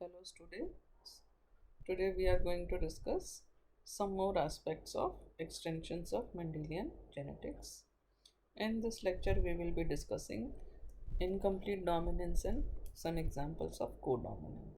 Hello students. Today we are going to discuss some more aspects of extensions of Mendelian genetics. In this lecture we will be discussing incomplete dominance and some examples of codominance.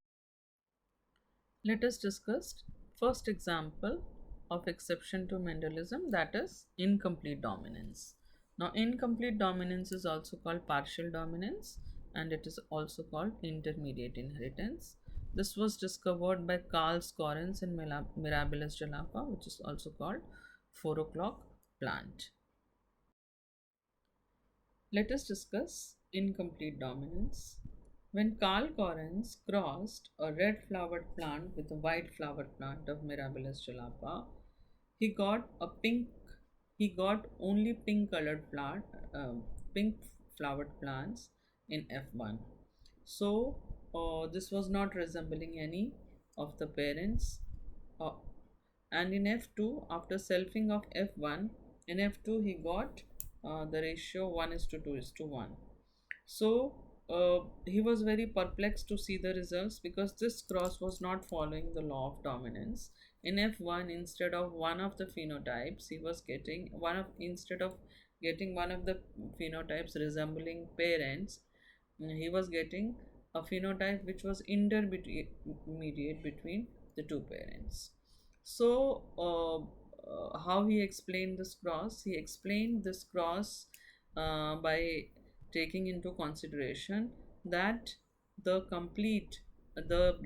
Let us discuss first example of exception to Mendelism, that is incomplete dominance. Now incomplete dominance is also called partial dominance and it is also called intermediate inheritance. This was discovered by Carl Scorens in Mirabilis jalapa, which is also called 4 o'clock plant. Let us discuss incomplete dominance. When Carl Correns crossed a red flowered plant with a white flowered plant of Mirabilis jalapa, he got a pink. He got only pink flowered plants in F1. So this was not resembling any of the parents. Uh, and in F2, after selfing of F1, in F2 he got the ratio 1 is to 2 is to 1. So he was very perplexed to see the results because this cross was not following the law of dominance. In F1, instead of one of the phenotypes, he was getting instead of getting one of the phenotypes resembling parents, he was getting a phenotype which was intermediate between the two parents. So, how he explained this cross? He explained this cross by taking into consideration that the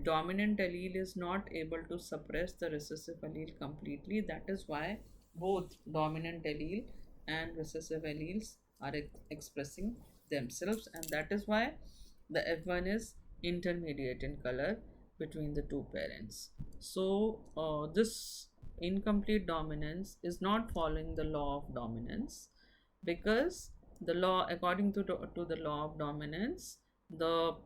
dominant allele is not able to suppress the recessive allele completely. That is why both dominant allele and recessive alleles are expressing themselves, and that is why the F1 is intermediate in color between the two parents. So this incomplete dominance is not following the law of dominance, because the law, according to the law of dominance, the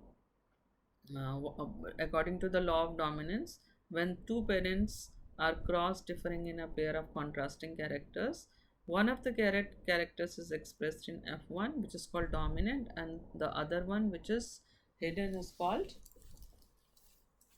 according to the law of dominance, when two parents are cross differing in a pair of contrasting characters, one of the characters is expressed in F1, which is called dominant, and the other one, which is hidden, is called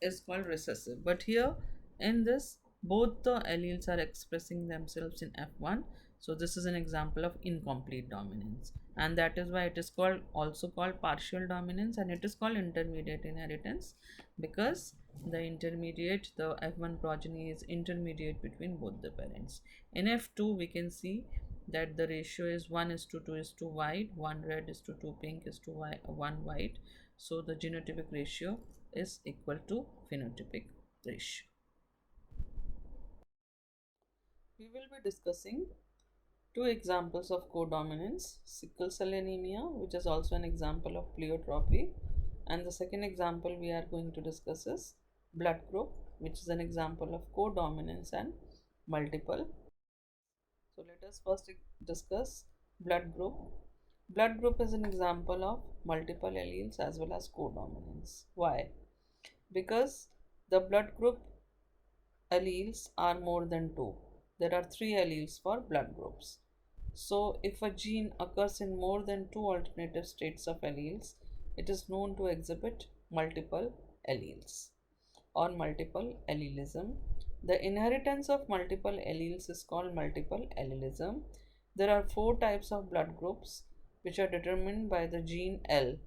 recessive. But here in this, both the alleles are expressing themselves in F1. So this is an example of incomplete dominance, and that is why it is also called partial dominance, and it is called intermediate inheritance, because the F1 progeny is intermediate between both the parents. In F2 we can see that the ratio is 1 is to 2 is to white, 1 red is to 2 pink is to 1 white. So the genotypic ratio is equal to phenotypic ratio. We will be discussing two examples of codominance: sickle cell anemia, which is also an example of pleiotropy, and the second example we are going to discuss is blood group, which is an example of codominance and multiple. So let us first discuss blood group. Blood group is an example of multiple alleles as well as codominance. Why? Because the blood group alleles are more than two. There are three alleles for blood groups. So, if a gene occurs in more than two alternative states of alleles, it is known to exhibit multiple alleles or multiple allelism. The inheritance of multiple alleles is called multiple allelism. There are four types of blood groups which are determined by the gene L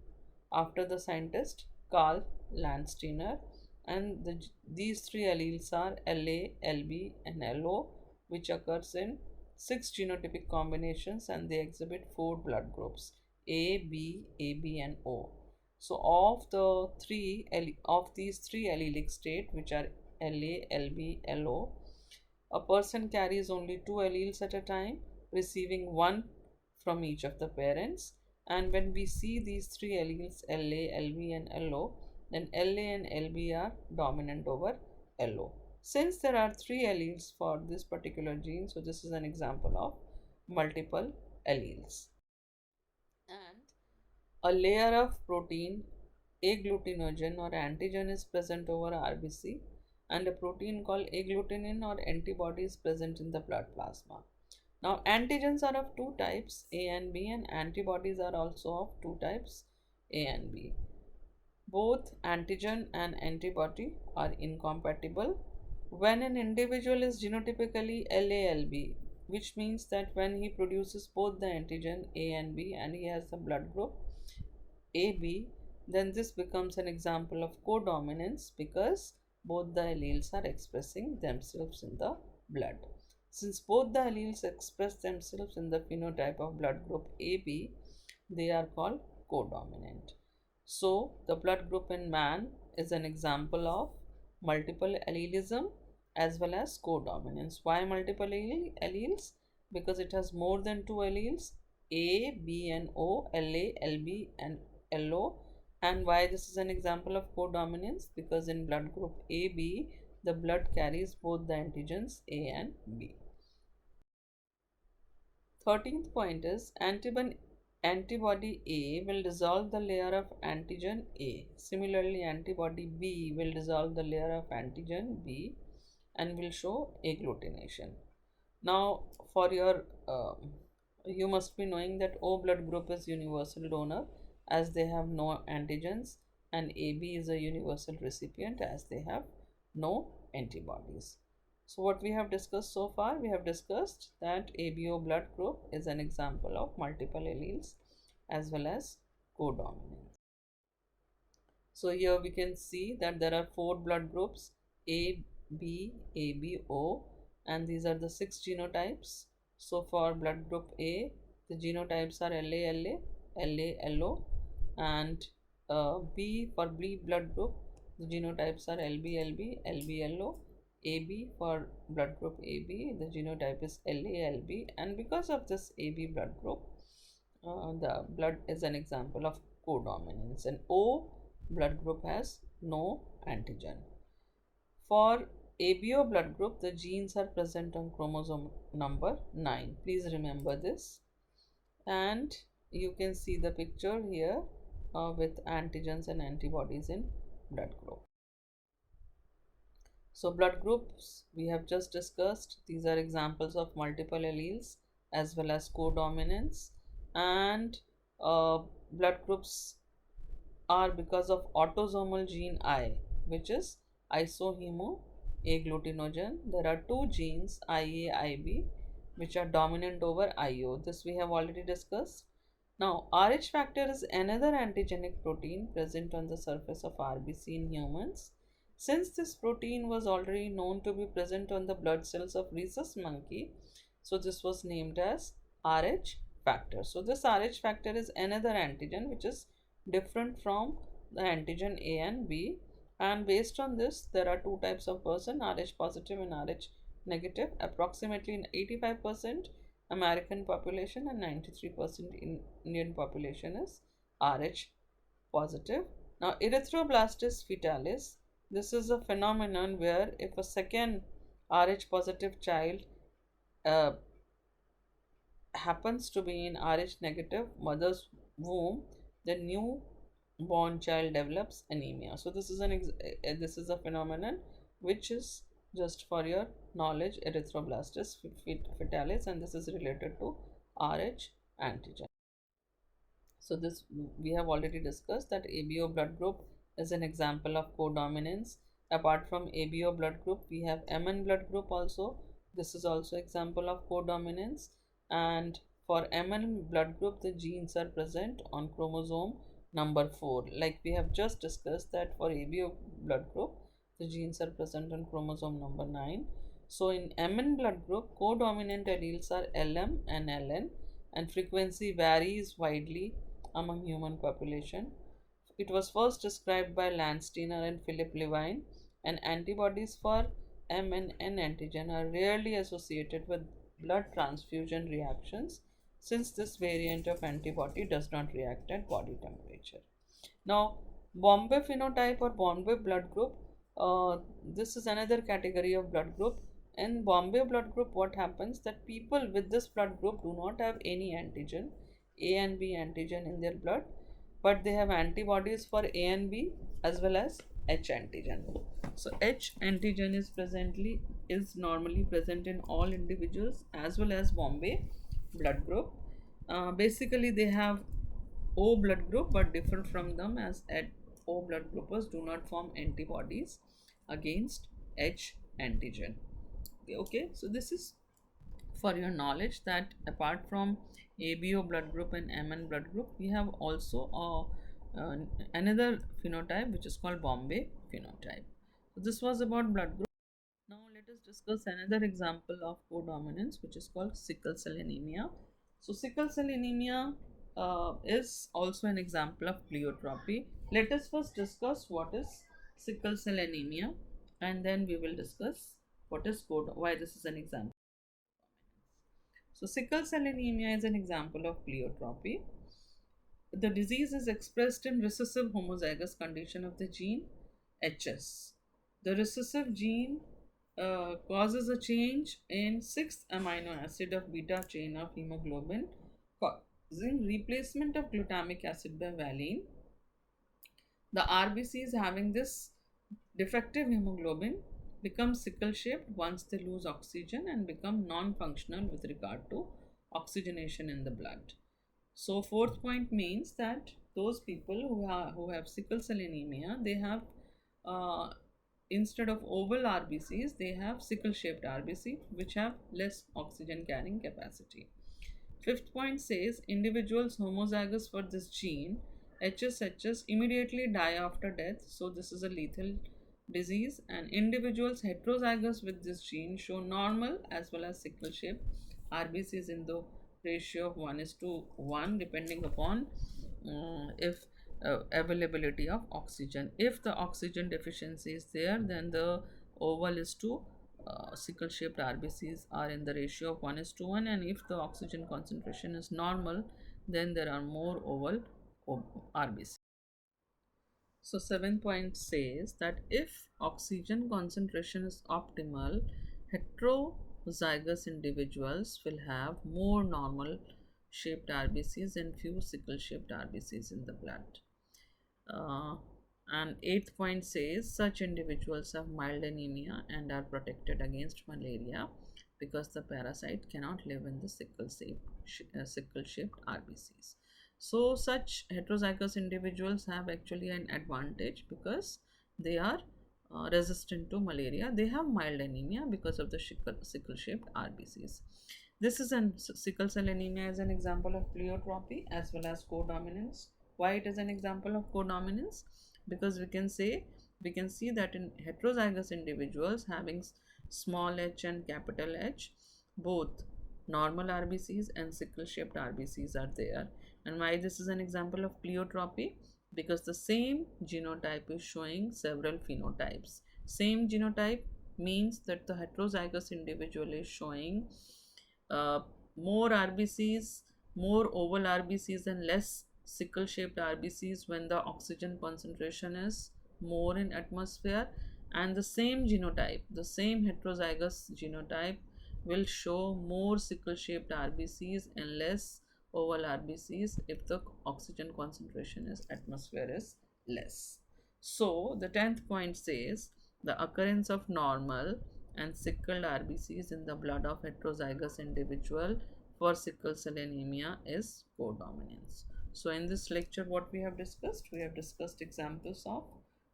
after the scientist Karl Landsteiner, and these three alleles are LA, LB, and LO, which occurs in 6 genotypic combinations, and they exhibit 4 blood groups: A, B, AB, and O. So of these three allelic state, which are LA, LB, LO, a person carries only two alleles at a time, receiving one from each of the parents. And when we see these three alleles, LA, LB, and LO, then LA and LB are dominant over LO. Since there are three alleles for this particular gene, so this is an example of multiple alleles. And a layer of protein, agglutinogen or antigen, is present over RBC, and a protein called agglutinin or antibody is present in the blood plasma. Now, antigens are of two types, A and B, and antibodies are also of two types, A and B. both antigen and antibody are incompatible. When an individual is genotypically LALB, which means that when he produces both the antigen A and B and he has the blood group AB, then this becomes an example of codominance because both the alleles are expressing themselves in the blood. Since both the alleles express themselves in the phenotype of blood group AB, they are called codominant. So, the blood group in man is an example of multiple allelism as well as codominance. Why multiple alleles? Because it has more than two alleles A, B, and O, LA, LB, and LO. And why this is an example of codominance? Because in blood group AB, the blood carries both the antigens A and B. 13th point is antibody A will dissolve the layer of antigen A. Similarly, antibody B will dissolve the layer of antigen B and will show agglutination. Now, for your you must be knowing that O blood group is universal donor as they have no antigens, and AB is a universal recipient as they have no antibodies. So what we have discussed so far, we have discussed that ABO blood group is an example of multiple alleles as well as codominance. So here we can see that there are 4 blood groups A, B, AB, O, and these are the 6 genotypes. So for blood group A, the genotypes are LA, LA, LA, LO, and B for B blood group, the genotypes are LB, LB, LB, LO. AB for blood group AB, the genotype is LA-LB, and because of this AB blood group, the blood is an example of codominance, and O blood group has no antigen. For ABO blood group, the genes are present on chromosome number 9. Please remember this. And you can see the picture here with antigens and antibodies in blood group. So blood groups we have just discussed. These are examples of multiple alleles as well as codominance, and blood groups are because of autosomal gene I, which is isohemoagglutinogen. There are two genes IA, IB, which are dominant over IO. This we have already discussed. Now, Rh factor is another antigenic protein present on the surface of RBC in humans. Since this protein was already known to be present on the blood cells of rhesus monkey, so this was named as Rh factor. So this Rh factor is another antigen which is different from the antigen A and B, and based on this there are two types of person, Rh positive and Rh negative. Approximately 85% American population and 93% in Indian population is Rh positive. Now erythroblastis fetalis, this is a phenomenon where if a second Rh positive child happens to be in Rh negative mother's womb, the new born child develops anemia. So this is this is a phenomenon which is just for your knowledge, erythroblastis fetalis, and this is related to Rh antigen. So this we have already discussed that ABO blood group is an example of codominance. Apart from ABO blood group, we have MN blood group also. This is also example of codominance. And for MN blood group, the genes are present on chromosome number 4. Like we have just discussed that for ABO blood group, the genes are present on chromosome number 9. So in MN blood group, codominant alleles are LM and LN, and frequency varies widely among human population. It was first described by Landsteiner and Philip Levine, and antibodies for M and N antigen are rarely associated with blood transfusion reactions, since this variant of antibody does not react at body temperature. Now, Bombay phenotype or Bombay blood group, this is another category of blood group. In Bombay blood group, what happens that people with this blood group do not have any antigen, A and B antigen in their blood, but they have antibodies for A and B as well as H antigen. So H antigen is normally present in all individuals as well as Bombay blood group. Basically they have O blood group but differ from them as at O blood groupers do not form antibodies against H antigen. Okay, so this is for your knowledge that apart from ABO blood group and MN blood group, we have also another phenotype which is called Bombay phenotype. So this was about blood group. Now let us discuss another example of codominance, which is called sickle cell anemia. So sickle cell anemia is also an example of pleiotropy. Let us first discuss what is sickle cell anemia, and then we will discuss what is why this is an example. So sickle cell anemia is an example of pleiotropy. The disease is expressed in recessive homozygous condition of the gene HS. The recessive gene causes a change in 6th amino acid of beta chain of hemoglobin, causing replacement of glutamic acid by valine. The RBCs having this defective hemoglobin become sickle shaped once they lose oxygen and become non-functional with regard to oxygenation in the blood. So fourth point means that those people who have sickle cell anemia, they have instead of oval RBCs, they have sickle shaped RBC which have less oxygen carrying capacity. Fifth point says individuals homozygous for this gene HSHS immediately die after death, so this is a lethal disease, and individuals heterozygous with this gene show normal as well as sickle shaped RBCs in the ratio of 1:1 depending upon if availability of oxygen. If the oxygen deficiency is there, then the oval is to sickle shaped RBCs are in the ratio of 1:1, and if the oxygen concentration is normal, then there are more oval RBCs. So 7 point says that if oxygen concentration is optimal, heterozygous individuals will have more normal shaped RBCs and few sickle shaped RBCs in the blood. And 8th point says such individuals have mild anemia and are protected against malaria because the parasite cannot live in the sickle shaped RBCs. So such heterozygous individuals have actually an advantage because they are resistant to malaria. They have mild anemia because of the sickle shaped RBCs. This is an sickle cell anemia as an example of pleiotropy as well as codominance. Why it is an example of codominance? Because we can see that in heterozygous individuals having small h and capital H, both normal RBCs and sickle shaped RBCs are there. And why this is an example of pleiotropy? Because the same genotype is showing several phenotypes. Same genotype means that the heterozygous individual is showing more RBCs, more oval RBCs and less sickle shaped RBCs when the oxygen concentration is more in atmosphere, and the same genotype, the same heterozygous genotype will show more sickle shaped RBCs and less oval RBCs if the oxygen concentration is atmosphere is less. So the 10th point says the occurrence of normal and sickled RBCs in the blood of heterozygous individual for sickle cell anemia is codominance. So in this lecture what we have discussed examples of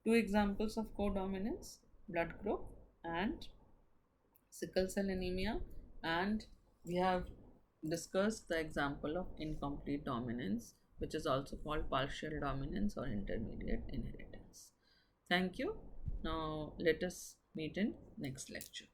two examples of codominance, blood group and sickle cell anemia, and we have discussed the example of incomplete dominance, which is also called partial dominance or intermediate inheritance. Thank you. Now let us meet in next lecture.